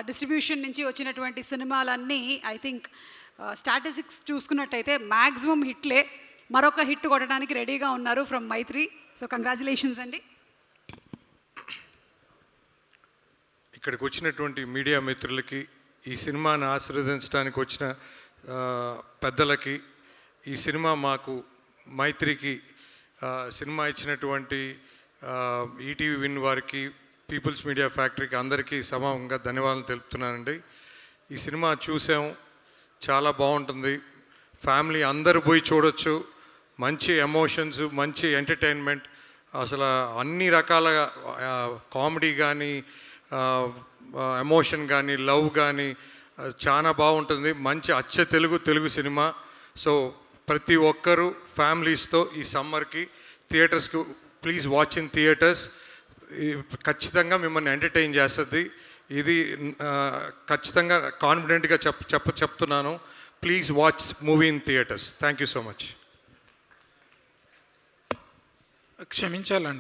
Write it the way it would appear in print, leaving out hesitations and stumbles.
Distribution నుంచి వచ్చినటువంటి సినిమాలన్నీ ఐ థింక్ స్టాటిస్టిక్స్ చూసుకున్నట్టయితే మ్యాక్సిమం హిట్లే. మరొక హిట్ కొట్టడానికి రెడీగా ఉన్నారు ఫ్రమ్ మైత్రి. సో కంగ్రాచులేషన్స్ అండి. ఇక్కడికి వచ్చినటువంటి మీడియా మిత్రులకి, ఈ సినిమాను ఆశీర్వదించడానికి వచ్చిన పెద్దలకి, ఈ సినిమా మాకు మైత్రికి సినిమా ఇచ్చినటువంటి ఈటీవీ విన్ వారికి, పీపుల్స్ మీడియా ఫ్యాక్టరీకి అందరికీ సమానంగా ధన్యవాదాలు తెలుపుతున్నానండి. ఈ సినిమా చూసాం, చాలా బాగుంటుంది. ఫ్యామిలీ అందరూ పోయి చూడొచ్చు. మంచి ఎమోషన్స్, మంచి ఎంటర్టైన్మెంట్, అసలు అన్ని రకాల కామెడీ కానీ, ఎమోషన్ కానీ, లవ్ కానీ చాలా బాగుంటుంది. మంచి అచ్చ తెలుగు సినిమా. సో ప్రతి ఒక్కరూ ఫ్యామిలీస్తో ఈ సమ్మర్కి థియేటర్స్కి ప్లీజ్ వాచ్ ఇన్ థియేటర్స్. ఖచ్చితంగా మిమ్మల్ని ఎంటర్టైన్ చేస్తుంది. ఇది ఖచ్చితంగా కాన్ఫిడెంట్గా చెప్తున్నాను. Please watch movie in theatres. Thank you so much. క్షమించాలండి.